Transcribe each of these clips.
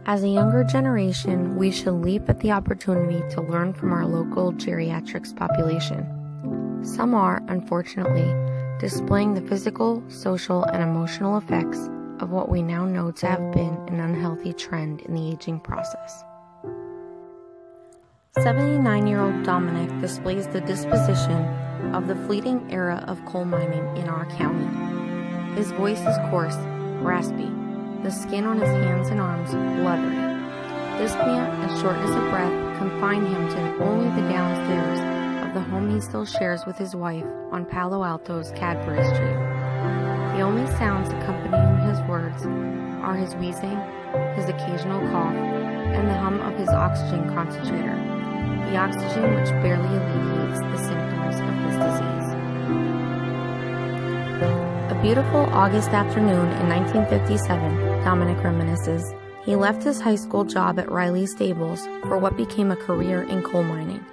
As a younger generation, we should leap at the opportunity to learn from our local geriatrics population. Some are, unfortunately, displaying the physical, social, and emotional effects of what we now know to have been an unhealthy trend in the aging process. 79-year-old Dominic displays the disposition of the fleeting era of coal mining in our county. His voice is coarse, raspy, the skin on his hands and arms leathery. Dyspnea and shortness of breath confine him to only the downstairs of the home he still shares with his wife on Palo Alto's Cadbury Street. The only sounds accompanying his words are his wheezing, his occasional cough, and the hum of his oxygen concentrator, the oxygen which barely alleviates the symptoms of his disease. A beautiful August afternoon in 1957, Dominic reminisces, he left his high school job at Riley Stables for what became a career in coal mining.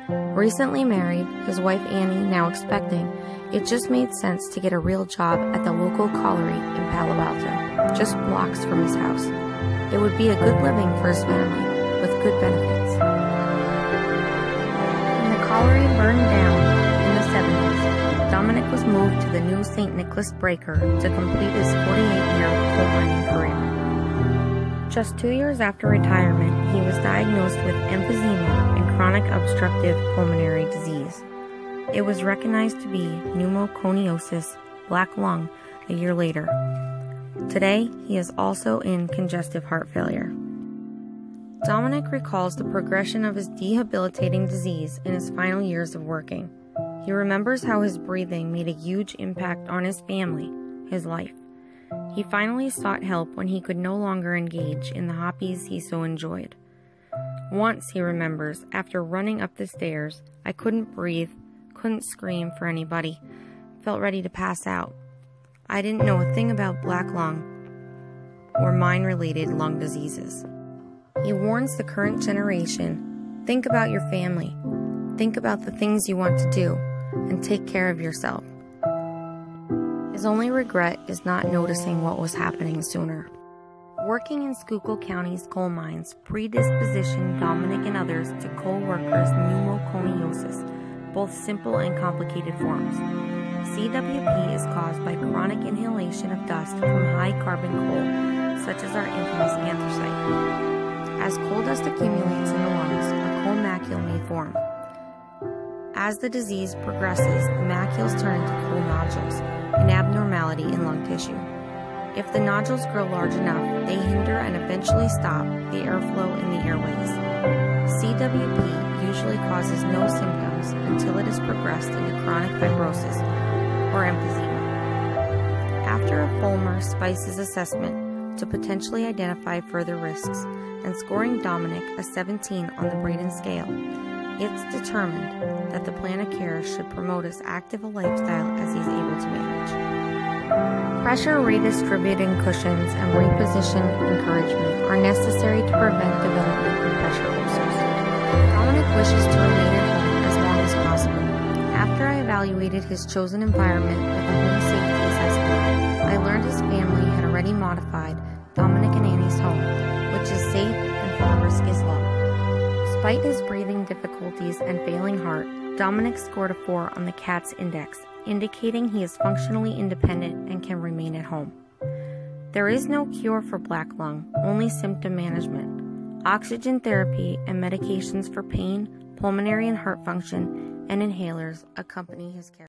Recently married, his wife Annie now expecting, it just made sense to get a real job at the local colliery in Palo Alto, just blocks from his house. It would be a good living for his family, with good benefits. When the colliery burned down in the 70s, Dominic was moved to the new St. Nicholas Breaker to complete his 48-year coal mining career. Just 2 years after retirement, he was diagnosed with emphysema and chronic obstructive pulmonary disease. It was recognized to be pneumoconiosis, black lung, a year later. Today, he is also in congestive heart failure. Dominic recalls the progression of his debilitating disease in his final years of working. He remembers how his breathing made a huge impact on his family, his life. He finally sought help when he could no longer engage in the hobbies he so enjoyed. Once, he remembers, after running up the stairs, I couldn't breathe, couldn't scream for anybody, felt ready to pass out. I didn't know a thing about black lung or mine-related lung diseases. He warns the current generation, think about your family, think about the things you want to do, and take care of yourself. His only regret is not noticing what was happening sooner. Working in Schuylkill County's coal mines predispositioned Dominic and others to coal workers' pneumoconiosis, both simple and complicated forms. CWP is caused by chronic inhalation of dust from high-carbon coal, such as our infamous anthracite. As coal dust accumulates in the lungs, a coal macule may form. As the disease progresses, the macules turn into coal nodules, an abnormality in lung tissue. If the nodules grow large enough, they hinder and eventually stop the airflow in the airways. CWP usually causes no symptoms until it has progressed into chronic fibrosis or emphysema. After a Fulmer Spice's assessment to potentially identify further risks and scoring Dominic a 17 on the Braden scale, it's determined that the plan of care should promote as active a lifestyle as he's able to manage. Pressure redistributing cushions and reposition encouragement are necessary to prevent development of pressure ulcers. Dominic wishes to remain at home as long as possible. After I evaluated his chosen environment with a home safety assessment, I learned his family had already modified Dominic and Annie's home, which is safe and fall risk is low. Despite his breathing difficulties and failing heart, Dominic scored a 4 on the CATS index, indicating he is functionally independent and can remain at home. There is no cure for black lung, only symptom management. Oxygen therapy and medications for pain, pulmonary and heart function, and inhalers accompany his care.